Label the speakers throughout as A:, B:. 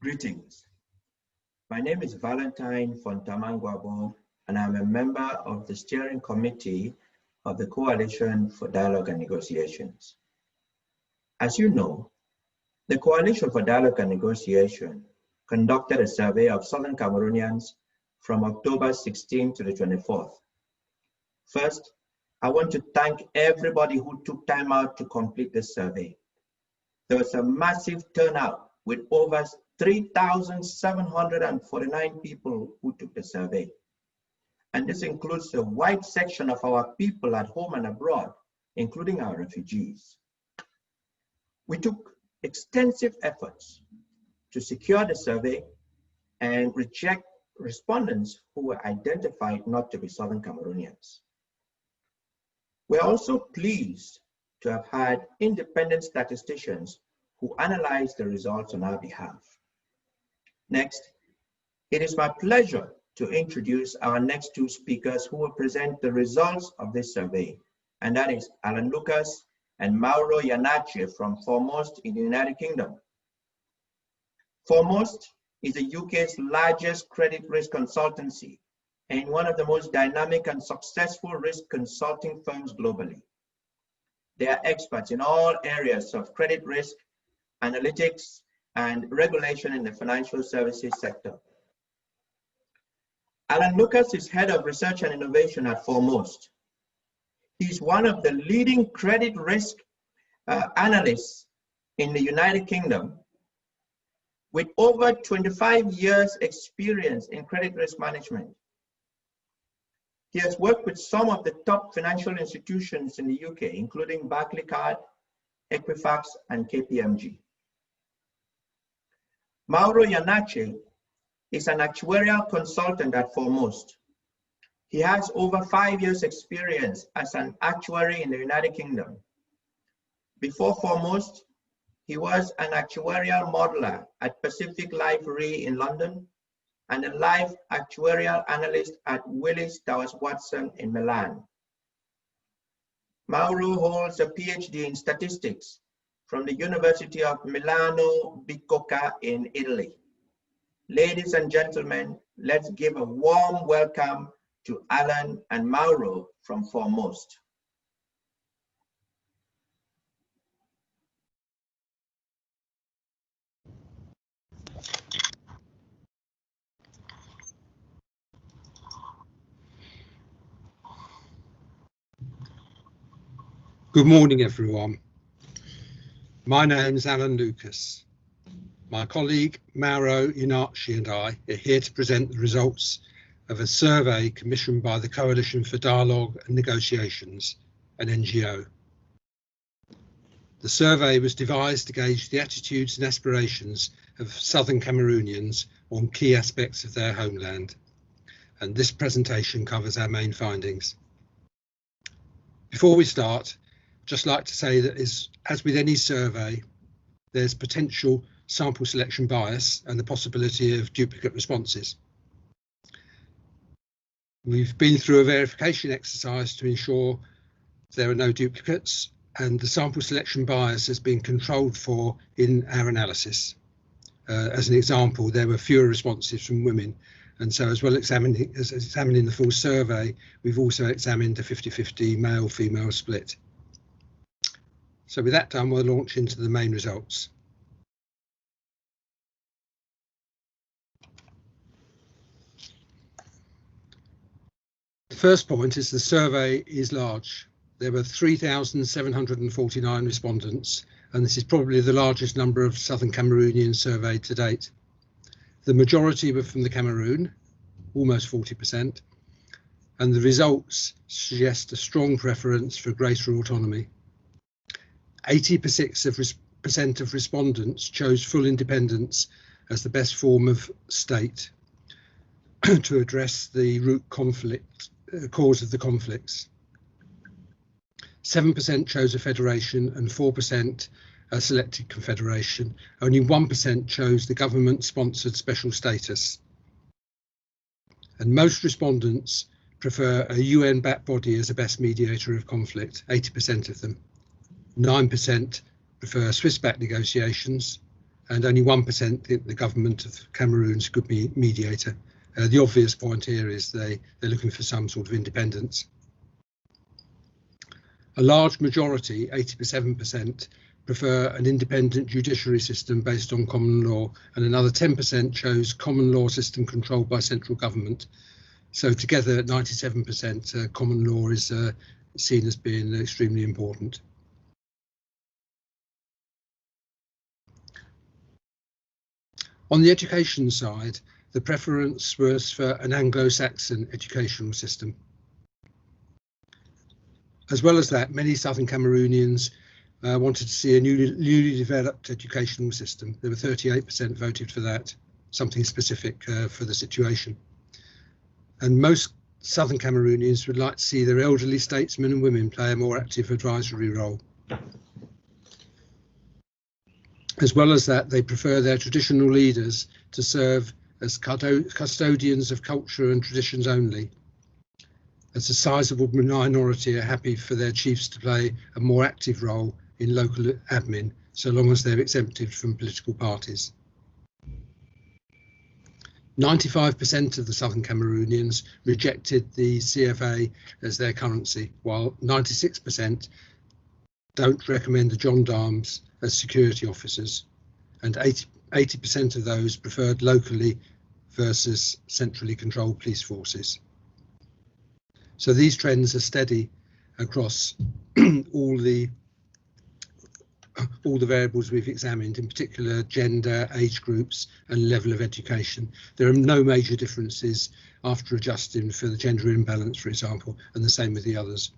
A: Greetings. My name is Valentine Fontamangwabo, and I'm a member of the steering committee of the Coalition for Dialogue and Negotiations. As you know, the Coalition for Dialogue and Negotiation conducted a survey of Southern Cameroonians from October 16 to the 24th. First, I want to thank everybody who took time out to complete this survey. There was a massive turnout with over 3,749 people who took the survey. And this includes a wide section of our people at home and abroad, including our refugees. We took extensive efforts to secure the survey and reject respondents who were identified not to be Southern Cameroonians. We're also pleased to have had independent statisticians who analyzed the results on our behalf. Next, it is my pleasure to introduce our next two speakers who will present the results of this survey, and that is Alan Lucas and Mauro Iannacci from Foremost in the United Kingdom. Foremost is the UK's largest credit risk consultancy and one of the most dynamic and successful risk consulting firms globally. They are experts in all areas of credit risk, analytics, and regulation in the financial services sector. Alan Lucas is Head of Research and Innovation at Foremost. He's one of the leading credit risk analysts in the United Kingdom with over 25 years experience in credit risk management. He has worked with some of the top financial institutions in the UK, including Barclaycard, Equifax, and KPMG. Mauro Iannacci is an actuarial consultant at Foremost. He has over 5 years experience as an actuary in the United Kingdom. Before Foremost, he was an actuarial modeler at Pacific Life Re in London and a life actuarial analyst at Willis Towers Watson in Milan. Mauro holds a PhD in statistics from the University of Milano Bicocca in Italy. Ladies and gentlemen, let's give a warm welcome to Alan and Mauro from Foremost.
B: Good morning, everyone. My name is Alan Lucas. My colleague Mauro Iannacci and I are here to present the results of a survey commissioned by the Coalition for Dialogue and Negotiations, an NGO. The survey was devised to gauge the attitudes and aspirations of Southern Cameroonians on key aspects of their homeland, and this presentation covers our main findings. Before we start, I'd just like to say that as with any survey, there's potential sample selection bias and the possibility of duplicate responses. We've been through a verification exercise to ensure there are no duplicates, and the sample selection bias has been controlled for in our analysis. As an example, there were fewer responses from women, and so as well as examining the full survey, we've also examined a 50-50 male-female split. So with that done, we'll launch into the main results. The first point is the survey is large. There were 3,749 respondents, and this is probably the largest number of Southern Cameroonians surveyed to date. The majority were from the Cameroon, almost 40%, and the results suggest a strong preference for greater autonomy. 80% of respondents chose full independence as the best form of state to address the root cause of the conflicts. 7% chose a federation and 4% a selected confederation. Only 1% chose the government-sponsored special status. And most respondents prefer a UN-backed body as a best mediator of conflict, 80% of them. 9% prefer Swiss-backed negotiations, and only 1% think the government of Cameroon is a good mediator. The obvious point here is they're looking for some sort of independence. A large majority, 87%, prefer an independent judiciary system based on common law, and another 10% chose common law system controlled by central government. So together, 97% common law is seen as being extremely important. On the education side, the preference was for an Anglo-Saxon educational system. As well as that, many Southern Cameroonians wanted to see a newly developed educational system. There were 38% voted for that, something specific for the situation. And most Southern Cameroonians would like to see their elderly statesmen and women play a more active advisory role. As well as that, they prefer their traditional leaders to serve as custodians of culture and traditions only. As a sizable minority are happy for their chiefs to play a more active role in local admin, so long as they're exempted from political parties. 95% of the Southern Cameroonians rejected the CFA as their currency, while 96% don't recommend the gendarmes as security officers, and 80% of those preferred locally versus centrally controlled police forces. So these trends are steady across all the variables we've examined, in particular gender, age groups and level of education. There are no major differences after adjusting for the gender imbalance, for example, and the same with the others.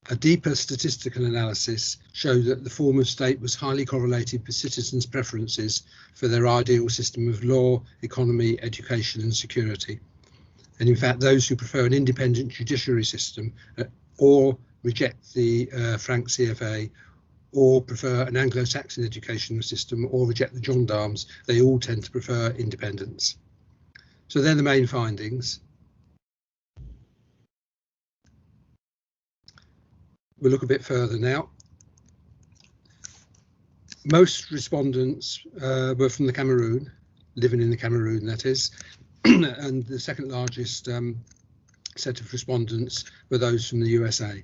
B: A deeper statistical analysis showed that the form of state was highly correlated with citizens' preferences for their ideal system of law, economy, education and security. And in fact, those who prefer an independent judiciary system or reject the franc CFA, or prefer an Anglo-Saxon educational system, or reject the gendarmes, they all tend to prefer independence. So they're the main findings. We'll look a bit further now. Most respondents were from the Cameroon, living in the Cameroon, that is, and the second largest set of respondents were those from the USA.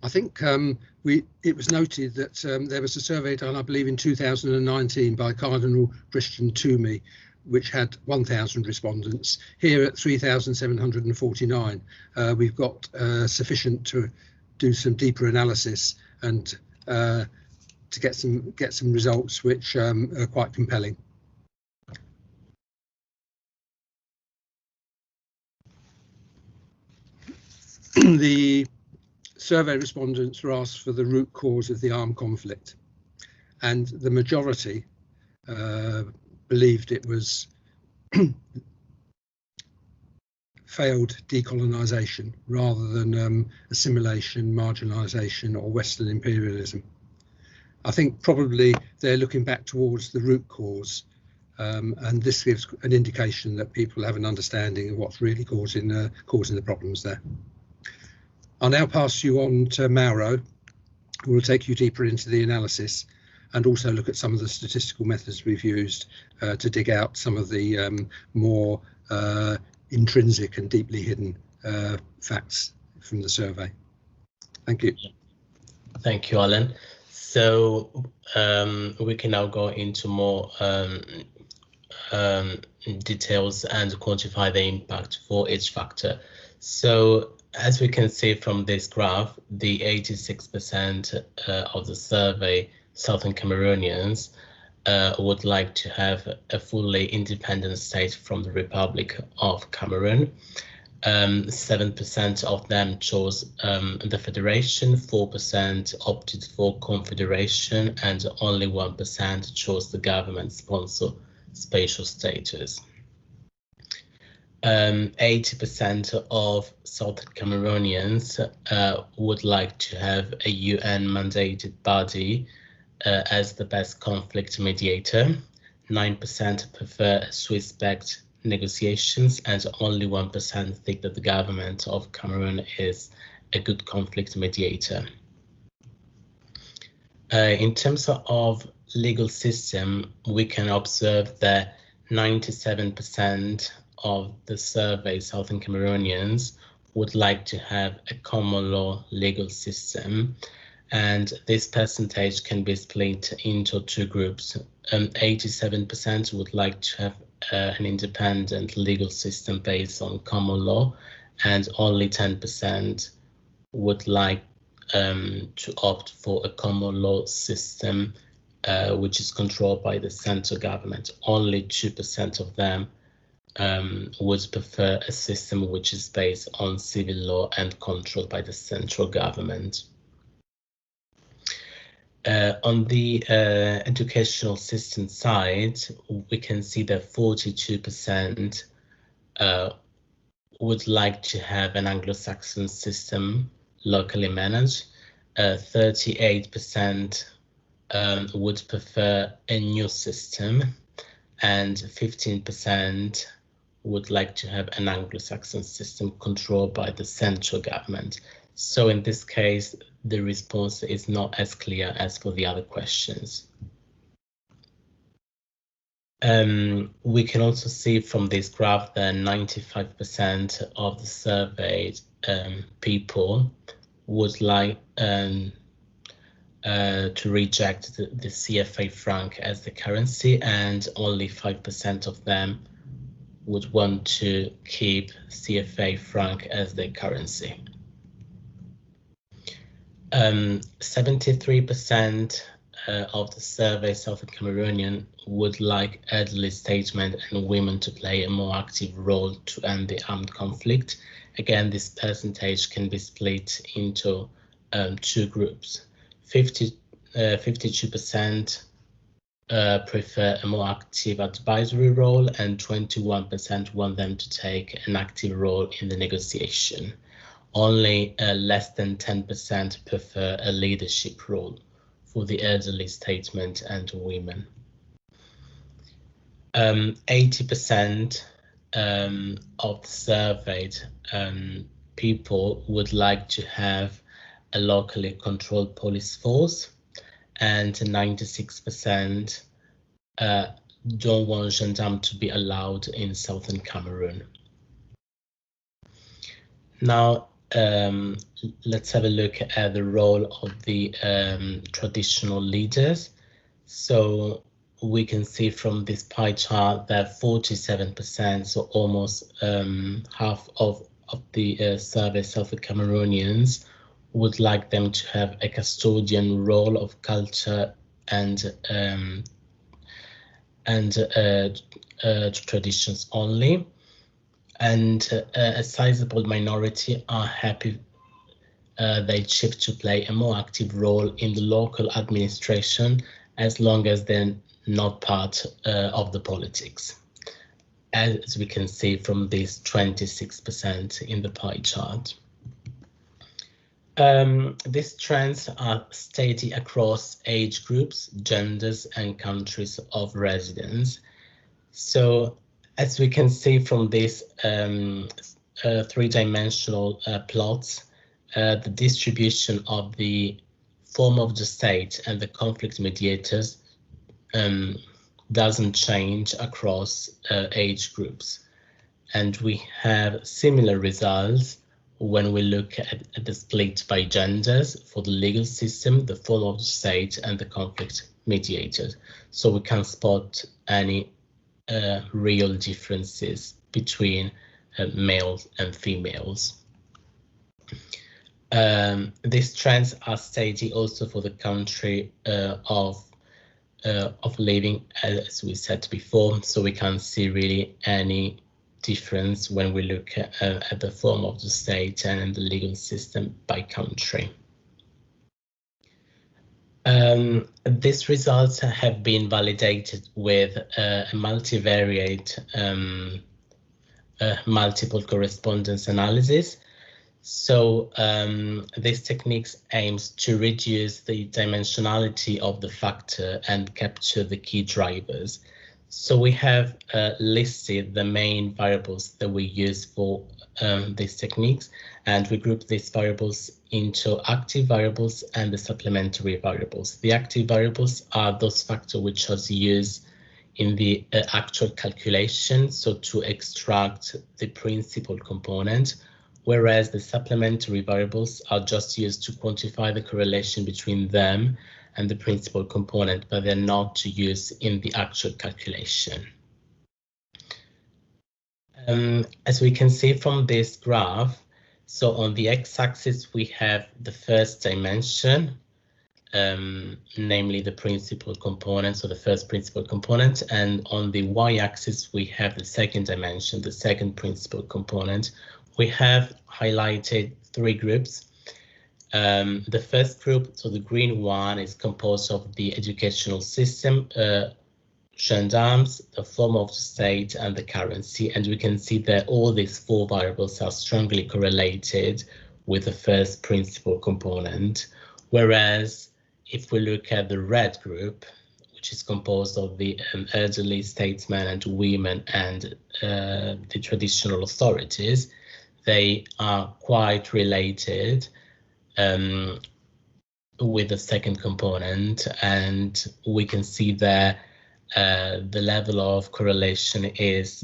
B: I think it was noted that there was a survey done, I believe, in 2019 by Cardinal Christian Toomey, which had 1,000 respondents. Here at 3,749, we've got sufficient to do some deeper analysis and to get some results which are quite compelling. The survey respondents were asked for the root cause of the armed conflict, and the majority believed it was failed decolonisation rather than assimilation, marginalisation or Western imperialism. I think probably they're looking back towards the root cause, and this gives an indication that people have an understanding of what's really causing the problems there. I'll now pass you on to Mauro, who will take you deeper into the analysis and also look at some of the statistical methods we've used to dig out some of the more intrinsic and deeply hidden facts from the survey. Thank you.
C: Thank you, Alan. So we can now go into more details and quantify the impact for each factor. So as we can see from this graph, the 86% of the survey Southern Cameroonians would like to have a fully independent state from the Republic of Cameroon. 7% of them chose the Federation, 4% opted for Confederation, and only 1% chose the government-sponsored spatial status. 80% of Southern Cameroonians would like to have a UN-mandated body as the best conflict mediator. 9% prefer Swiss-backed negotiations, and only 1% think that the government of Cameroon is a good conflict mediator. In terms of legal system, we can observe that 97% of the surveyed Southern Cameroonians would like to have a common law legal system, and this percentage can be split into two groups. 87% would like to have an independent legal system based on common law, and only 10% would like to opt for a common law system which is controlled by the central government. Only 2% of them would prefer a system which is based on civil law and controlled by the central government. On the educational system side, we can see that 42% would like to have an Anglo-Saxon system locally managed. 38% would prefer a new system, and 15% would like to have an Anglo-Saxon system controlled by the central government. So in this case, the response is not as clear as for the other questions. We can also see from this graph that 95% of the surveyed people would like to reject the CFA franc as the currency, and only 5% of them would want to keep CFA franc as their currency. 73% of the survey Southern Cameroonian would like elderly statesmen and women to play a more active role to end the armed conflict. Again, this percentage can be split into two groups. 52% prefer a more active advisory role, and 21% want them to take an active role in the negotiation. Only less than 10% prefer a leadership role for the elderly statesmen and women. 80% of the surveyed people would like to have a locally controlled police force, and 96% don't want gendarmes to be allowed in Southern Cameroon. Now, let's have a look at the role of the traditional leaders. So we can see from this pie chart that 47%, so almost half of the survey Southern Cameroonians, would like them to have a custodian role of culture and traditions only. And a sizable minority are happy they shift to play a more active role in the local administration, as long as they're not part of the politics, as we can see from this 26% in the pie chart. These trends are steady across age groups, genders, and countries of residence. So, as we can see from these three-dimensional plots, the distribution of the form of the state and the conflict mediators doesn't change across age groups. And we have similar results when we look at the split by genders for the legal system, the form of the state, and the conflict mediators. So we can spot any real differences between males and females. These trends are steady also for the country of living, as we said before, so we can't see really any difference when we look at the form of the state and the legal system by country. These results have been validated with a multivariate multiple correspondence analysis. So this technique aims to reduce the dimensionality of the factor and capture the key drivers. So we have listed the main variables that we use for these techniques, and we group these variables into active variables and the supplementary variables. The active variables are those factors which are used in the actual calculation, so to extract the principal component, whereas the supplementary variables are just used to quantify the correlation between them and the principal component, but they're not used in the actual calculation. As we can see from this graph, so on the x-axis we have the first dimension, namely the principal component, so the first principal component, and on the y-axis we have the second dimension, the second principal component. We have highlighted three groups. The first group, so the green one, is composed of the educational system, gendarmes, the form of the state, and the currency, and we can see that all these four variables are strongly correlated with the first principal component, whereas if we look at the red group, which is composed of the elderly statesmen and women and the traditional authorities, they are quite related with the second component, and we can see that the level of correlation is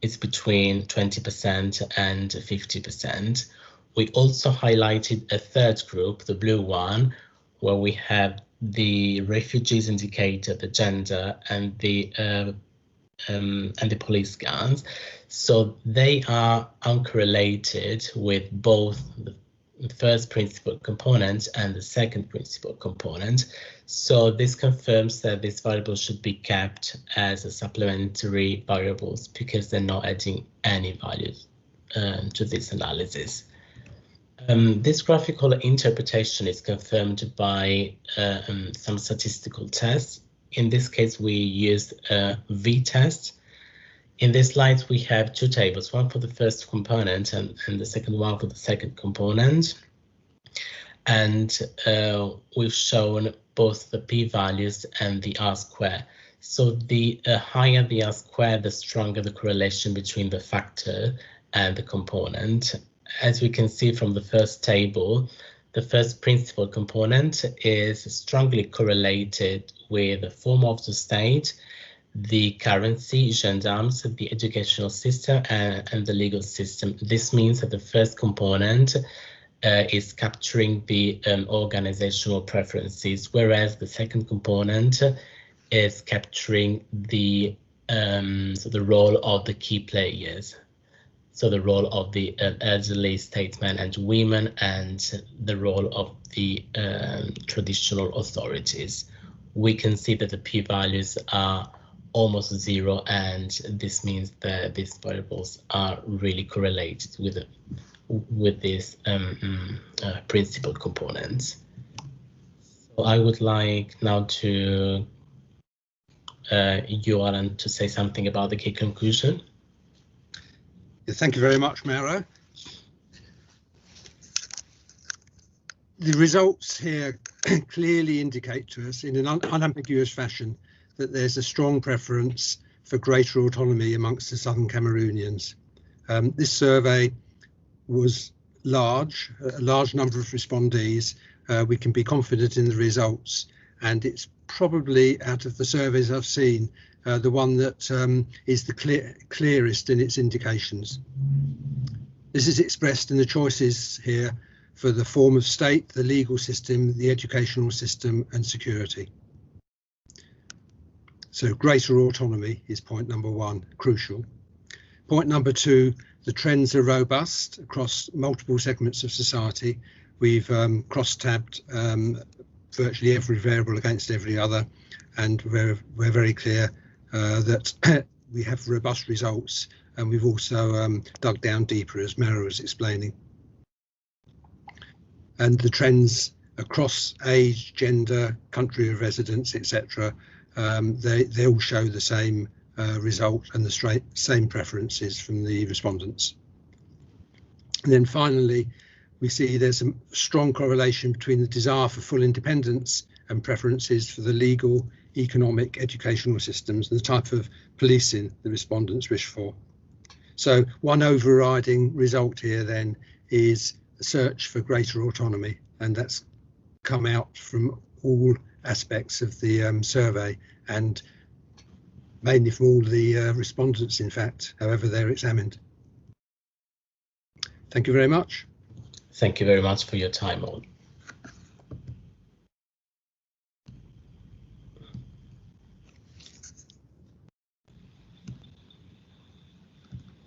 C: between 20% and 50%. We also highlighted a third group, the blue one, where we have the refugees indicator, the gender, and the police guns. So they are uncorrelated with both the first principal component and the second principal component. So this confirms that these variables should be kept as a supplementary variables because they're not adding any values to this analysis. This graphical interpretation is confirmed by some statistical tests. In this case, we used a v-test. In this slide, we have two tables, one for the first component and the second one for the second component. And we've shown both the p-values and the r-square. So the higher the r-square, the stronger the correlation between the factor and the component. As we can see from the first table, the first principal component is strongly correlated with the form of the state, the currency, gendarmes, the educational system, and the legal system. This means that the first component is capturing the organizational preferences, whereas the second component is capturing the role of the key players. So the role of the elderly statesmen and women and the role of the traditional authorities. We can see that the p-values are almost zero, and this means that these variables are really correlated with these principal components. So I would like now to you, Alan, to say something about the key conclusion.
B: Thank you very much, Mauro. The results here clearly indicate to us in an unambiguous fashion that there's a strong preference for greater autonomy amongst the Southern Cameroonians. This survey was large, a large number of respondees. We can be confident in the results, and it's probably, out of the surveys I've seen, the one that is the clearest in its indications. This is expressed in the choices here for the form of state, the legal system, the educational system, and security. So greater autonomy is point number one, crucial. Point number two, the trends are robust across multiple segments of society. We've cross-tabbed virtually every variable against every other, and we're very clear that we have robust results, and we've also dug down deeper, as Mauro was explaining. And the trends across age, gender, country of residence, etc., they all show the same result and the same preferences from the respondents. And then finally, we see there's a strong correlation between the desire for full independence and preferences for the legal, economic, educational systems and the type of policing the respondents wish for. So one overriding result here then is search for greater autonomy, and that's come out from all aspects of the survey, and mainly from all the respondents, in fact, however they're examined. Thank you very much.
C: Thank you very much for your time all.